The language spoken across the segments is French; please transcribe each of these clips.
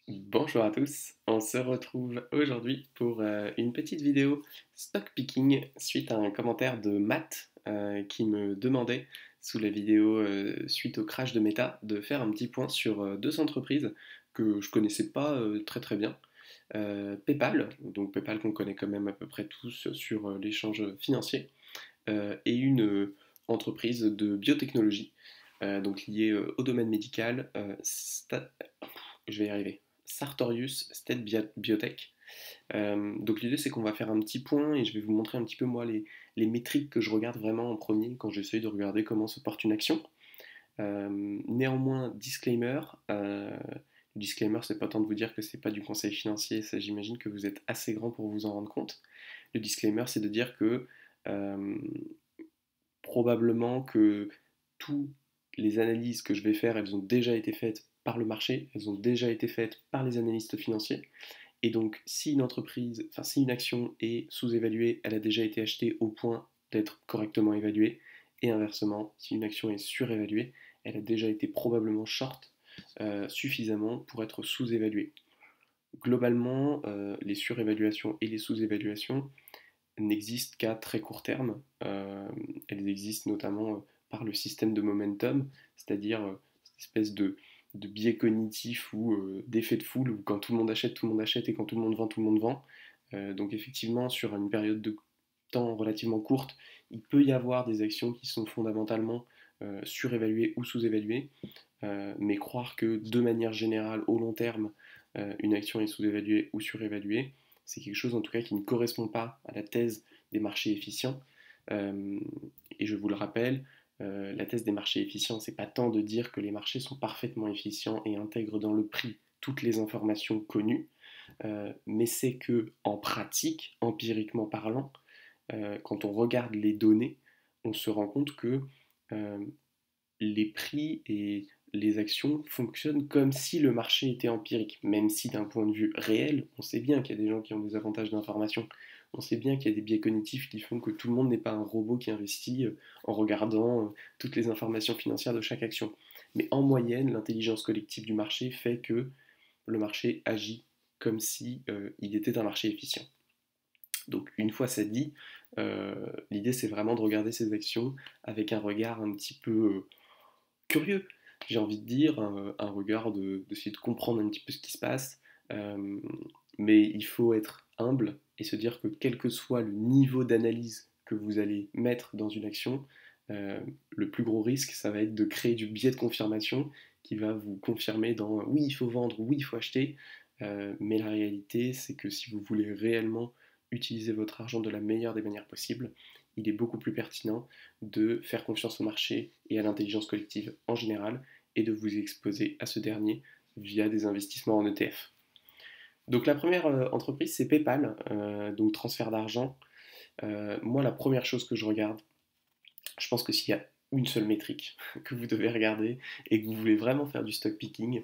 Bonjour à tous, on se retrouve aujourd'hui pour une petite vidéo stock picking suite à un commentaire de Matt qui me demandait sous la vidéo suite au crash de Meta de faire un petit point sur deux entreprises que je connaissais pas très très bien. PayPal, donc PayPal qu'on connaît quand même à peu près tous sur l'échange financier, et une entreprise de biotechnologie, donc liée au domaine médical, je vais y arriver. Sartorius State Biotech. Donc l'idée c'est qu'on va faire un petit point et je vais vous montrer un petit peu moi les métriques que je regarde vraiment en premier quand j'essaye de regarder comment se porte une action. Néanmoins, disclaimer, le disclaimer c'est pas tant de vous dire que c'est pas du conseil financier, ça j'imagine que vous êtes assez grand pour vous en rendre compte. Le disclaimer c'est de dire que euh, probablement que toutes les analyses que je vais faire, elles ont déjà été faites par le marché, elles ont déjà été faites par les analystes financiers. Et donc, si une entreprise, enfin, si une action est sous-évaluée, elle a déjà été achetée au point d'être correctement évaluée. Et inversement, si une action est surévaluée, elle a déjà été probablement short suffisamment pour être sous-évaluée. Globalement, les surévaluations et les sous-évaluations n'existent qu'à très court terme. Elles existent notamment par le système de momentum, c'est-à-dire cette espèce de biais cognitif ou d'effet de foule où quand tout le monde achète et quand tout le monde vend, tout le monde vend. Donc effectivement, sur une période de temps relativement courte, il peut y avoir des actions qui sont fondamentalement surévaluées ou sous-évaluées, mais croire que de manière générale, au long terme, une action est sous-évaluée ou surévaluée, c'est quelque chose en tout cas qui ne correspond pas à la thèse des marchés efficients. Euh, et je vous le rappelle, la thèse des marchés efficients, c'est pas tant de dire que les marchés sont parfaitement efficients et intègrent dans le prix toutes les informations connues, mais c'est que en pratique, empiriquement parlant, quand on regarde les données, on se rend compte que euh, les prix et les actions fonctionnent comme si le marché était empirique, même si d'un point de vue réel, on sait bien qu'il y a des gens qui ont des avantages d'information, on sait bien qu'il y a des biais cognitifs qui font que tout le monde n'est pas un robot qui investit en regardant toutes les informations financières de chaque action. Mais en moyenne, l'intelligence collective du marché fait que le marché agit comme si il était un marché efficient. Donc une fois ça dit, l'idée c'est vraiment de regarder ces actions avec un regard un petit peu curieux, j'ai envie de dire, un regard d'essayer de comprendre un petit peu ce qui se passe. Euh, mais il faut être humble et se dire que quel que soit le niveau d'analyse que vous allez mettre dans une action, euh, le plus gros risque, ça va être de créer du biais de confirmation qui va vous confirmer dans oui, il faut vendre, oui, il faut acheter. Mais la réalité, c'est que si vous voulez réellement utiliser votre argent de la meilleure des manières possibles, il est beaucoup plus pertinent de faire confiance au marché et à l'intelligence collective en général et de vous exposer à ce dernier via des investissements en ETF. Donc la première entreprise c'est PayPal, donc transfert d'argent. Moi la première chose que je regarde, je pense que s'il y a une seule métrique que vous devez regarder et que vous voulez vraiment faire du stock picking,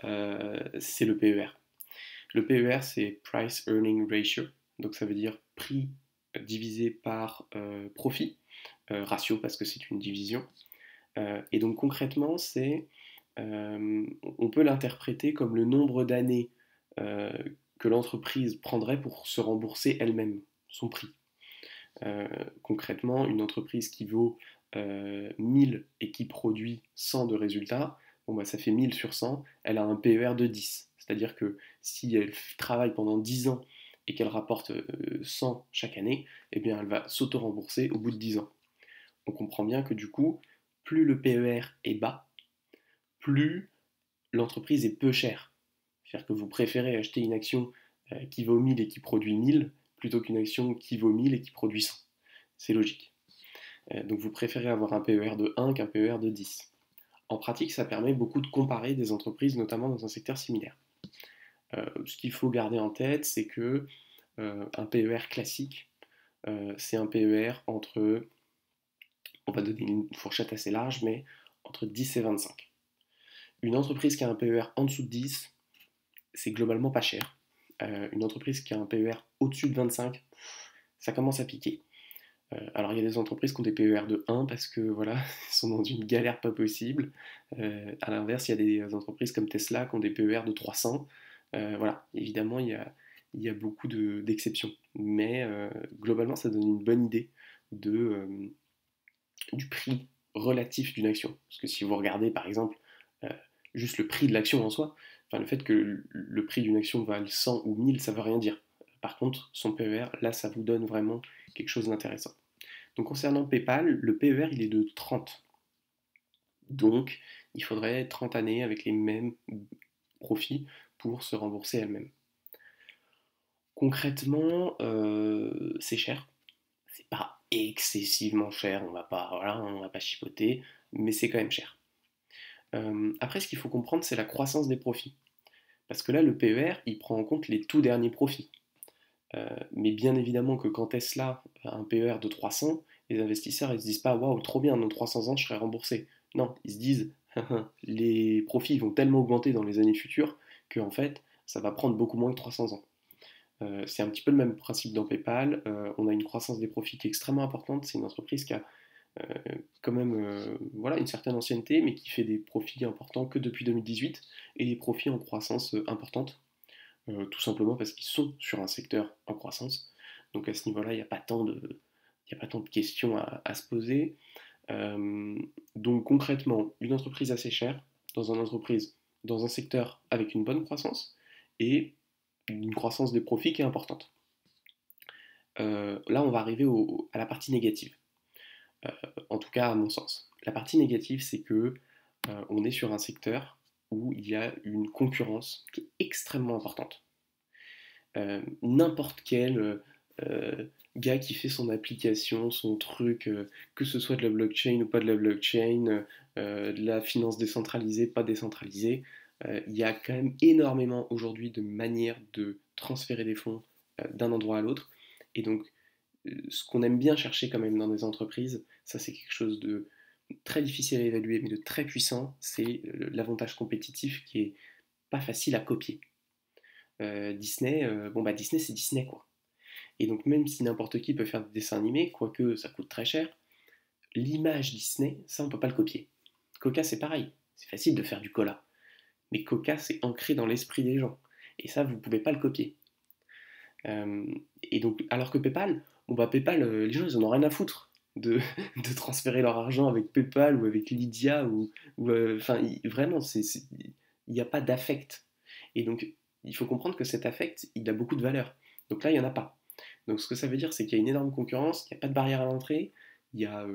c'est le PER. Le PER c'est Price Earning Ratio, donc ça veut dire prix divisé par profit, ratio parce que c'est une division. Et donc concrètement, on peut l'interpréter comme le nombre d'années euh, que l'entreprise prendrait pour se rembourser elle-même son prix. Euh, Concrètement, une entreprise qui vaut 1000 et qui produit 100 de résultats, bon bah ça fait 1000 sur 100, elle a un PER de 10. C'est-à-dire que si elle travaille pendant 10 ans et qu'elle rapporte 100 chaque année, eh bien elle va s'auto-rembourser au bout de 10 ans. On comprend bien que du coup, plus le PER est bas, plus l'entreprise est peu chère. C'est-à-dire que vous préférez acheter une action qui vaut 1000 et qui produit 1000 plutôt qu'une action qui vaut 1000 et qui produit 100. C'est logique. Donc vous préférez avoir un PER de 1 qu'un PER de 10. En pratique, ça permet beaucoup de comparer des entreprises, notamment dans un secteur similaire. Ce qu'il faut garder en tête, c'est que un PER classique, c'est un PER entre, on va donner une fourchette assez large, mais entre 10 et 25. Une entreprise qui a un PER en dessous de 10, c'est globalement pas cher. Une entreprise qui a un PER au-dessus de 25, ça commence à piquer. Alors il y a des entreprises qui ont des PER de 1 parce que voilà, ils sont dans une galère pas possible. À l'inverse, il y a des entreprises comme Tesla qui ont des PER de 300. Voilà, évidemment, il y a beaucoup d'exceptions, mais globalement, ça donne une bonne idée de, du prix relatif d'une action. Parce que si vous regardez, par exemple, euh, juste le prix de l'action en soi, enfin, le fait que le prix d'une action vaille 100 ou 1000, ça ne veut rien dire. Par contre, son PER, là, ça vous donne vraiment quelque chose d'intéressant. Donc concernant PayPal, le PER, il est de 30. Donc, il faudrait 30 années avec les mêmes profits pour se rembourser elle-même. Concrètement, c'est cher. C'est pas excessivement cher, on va pas, voilà, on va pas chipoter, mais c'est quand même cher. Après, ce qu'il faut comprendre, c'est la croissance des profits. Parce que là, le PER, il prend en compte les tout derniers profits. Mais bien évidemment que quand Tesla a un PER de 300, les investisseurs ils se disent pas waouh, trop bien, dans 300 ans je serai remboursé. Non, ils se disent les profits vont tellement augmenter dans les années futures que en fait ça va prendre beaucoup moins que 300 ans. C'est un petit peu le même principe dans PayPal. On a une croissance des profits qui est extrêmement importante. C'est une entreprise qui a euh, quand même voilà, une certaine ancienneté, mais qui fait des profits importants que depuis 2018 et des profits en croissance importante, tout simplement parce qu'ils sont sur un secteur en croissance. Donc à ce niveau-là, il y a pas tant de questions à se poser. Euh, donc concrètement, une entreprise assez chère, dans un secteur avec une bonne croissance et une croissance des profits qui est importante. Là, on va arriver à la partie négative, euh, en tout cas à mon sens. La partie négative, c'est que on est sur un secteur où il y a une concurrence qui est extrêmement importante. N'importe quel gars qui fait son application, son truc, que ce soit de la blockchain ou pas de la blockchain, de la finance décentralisée, pas décentralisée, il y a quand même énormément aujourd'hui de manières de transférer des fonds d'un endroit à l'autre. Et donc, ce qu'on aime bien chercher quand même dans des entreprises, ça c'est quelque chose de très difficile à évaluer, mais de très puissant, c'est l'avantage compétitif qui est pas facile à copier. Disney, bon bah Disney c'est Disney quoi. Et donc même si n'importe qui peut faire des dessins animés, quoique ça coûte très cher, l'image Disney, ça on peut pas le copier. Coca c'est pareil, c'est facile de faire du cola. Mais Coca c'est ancré dans l'esprit des gens. Et ça vous pouvez pas le copier. Euh, et donc alors que PayPal, bon bah PayPal, les gens ils en ont rien à foutre de, de transférer leur argent avec PayPal ou avec Lydia ou enfin vraiment il n'y a pas d'affect. Et donc il faut comprendre que cet affect il a beaucoup de valeur. Donc là il n'y en a pas. Donc ce que ça veut dire, c'est qu'il y a une énorme concurrence, il n'y a pas de barrière à l'entrée, il y a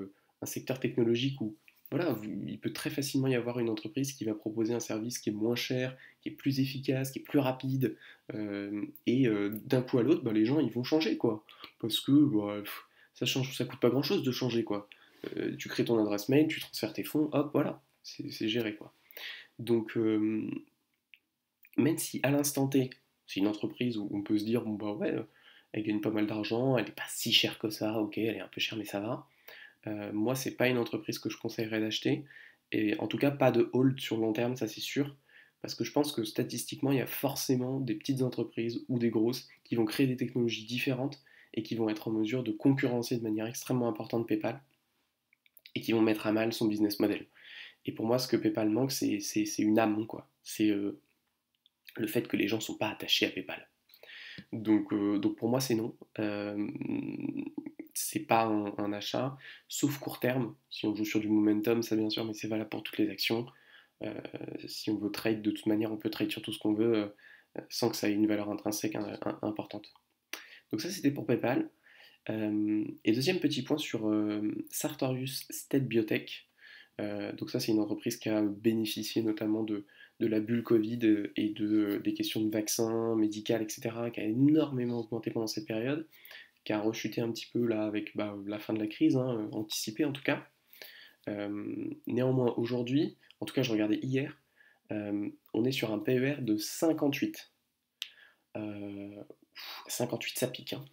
un secteur technologique où voilà, il peut très facilement y avoir une entreprise qui va proposer un service qui est moins cher, qui est plus efficace, qui est plus rapide, d'un coup à l'autre, bah, les gens ils vont changer quoi, parce que bah, ça change, ça coûte pas grand chose de changer quoi. Tu crées ton adresse mail, tu transfères tes fonds, hop, voilà, c'est géré quoi. Donc même si à l'instant T, c'est une entreprise où on peut se dire, bon bah ouais, elle gagne pas mal d'argent, elle n'est pas si chère que ça, ok, elle est un peu chère mais ça va. Moi, c'est pas une entreprise que je conseillerais d'acheter, et en tout cas pas de hold sur long terme, ça c'est sûr, parce que je pense que statistiquement, il y a forcément des petites entreprises ou des grosses qui vont créer des technologies différentes et qui vont être en mesure de concurrencer de manière extrêmement importante PayPal et qui vont mettre à mal son business model. Et pour moi, ce que PayPal manque, c'est une âme, quoi. C'est le fait que les gens ne sont pas attachés à PayPal. Donc pour moi, c'est non. C'est pas un achat, sauf court terme. Si on joue sur du momentum, ça bien sûr, mais c'est valable pour toutes les actions. Euh, si on veut trade, de toute manière, on peut trade sur tout ce qu'on veut sans que ça ait une valeur intrinsèque importante. Donc ça, c'était pour PayPal. Et deuxième petit point sur Sartorius State Biotech. Donc ça, c'est une entreprise qui a bénéficié notamment de la bulle Covid et des questions de vaccins, médicales, etc., qui a énormément augmenté pendant cette période, qui a rechuté un petit peu là avec bah, la fin de la crise, hein, anticipée en tout cas. Néanmoins, aujourd'hui, en tout cas je regardais hier, on est sur un PER de 58. 58 ça pique, hein.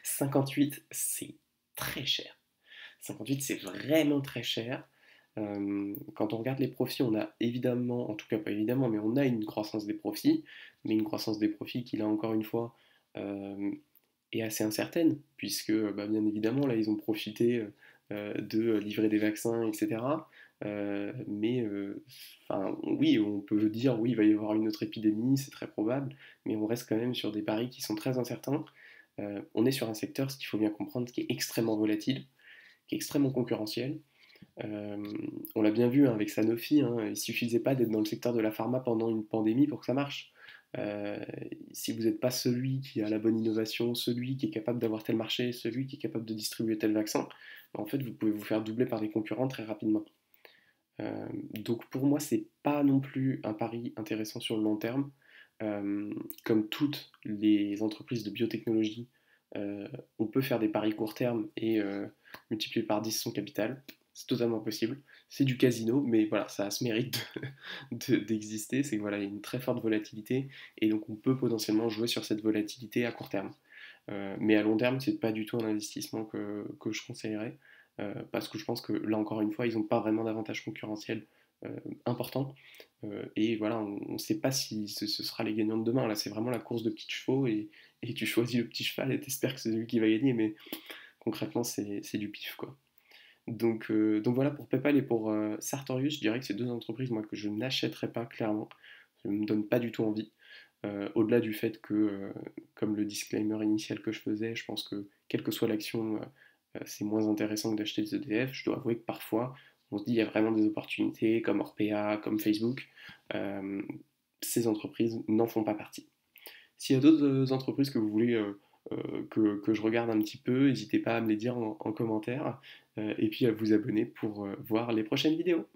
58 c'est très cher. 58 c'est vraiment très cher. Quand on regarde les profits, on a évidemment, en tout cas pas évidemment, mais on a une croissance des profits, mais une croissance des profits qui là encore une fois est assez incertaine, puisque bah, bien évidemment là ils ont profité de livrer des vaccins, etc. Mais enfin, oui, on peut dire oui, il va y avoir une autre épidémie, c'est très probable, mais on reste quand même sur des paris qui sont très incertains. On est sur un secteur, ce qu'il faut bien comprendre, qui est extrêmement volatile, qui est extrêmement concurrentiel. Euh, on l'a bien vu hein, avec Sanofi, hein, il ne suffisait pas d'être dans le secteur de la pharma pendant une pandémie pour que ça marche. Euh, Si vous n'êtes pas celui qui a la bonne innovation, celui qui est capable d'avoir tel marché, celui qui est capable de distribuer tel vaccin, ben, en fait vous pouvez vous faire doubler par des concurrents très rapidement. Donc pour moi c'est pas non plus un pari intéressant sur le long terme. Euh, Comme toutes les entreprises de biotechnologie, on peut faire des paris court terme et multiplier par 10 son capital. C'est totalement possible. C'est du casino, mais voilà, ça a ce mérite d'exister. C'est que voilà, il y a une très forte volatilité et donc on peut potentiellement jouer sur cette volatilité à court terme. Mais à long terme, c'est pas du tout un investissement que je conseillerais parce que je pense que là encore une fois, ils n'ont pas vraiment d'avantage concurrentiel important. Et voilà, on ne sait pas si ce sera les gagnants de demain. Là, c'est vraiment la course de petits chevaux et tu choisis le petit cheval et tu espères que c'est lui qui va gagner. Mais concrètement, c'est du pif, quoi. Donc voilà, pour PayPal et pour Sartorius, je dirais que c'est deux entreprises moi, que je n'achèterais pas clairement. Ça ne me donne pas du tout envie. Au-delà du fait que, comme le disclaimer initial que je faisais, je pense que quelle que soit l'action, c'est moins intéressant que d'acheter des ETF. Je dois avouer que parfois, on se dit il y a vraiment des opportunités comme Orpea, comme Facebook. Euh, Ces entreprises n'en font pas partie. S'il y a d'autres entreprises que vous voulez que je regarde un petit peu, n'hésitez pas à me les dire en commentaire et puis à vous abonner pour voir les prochaines vidéos.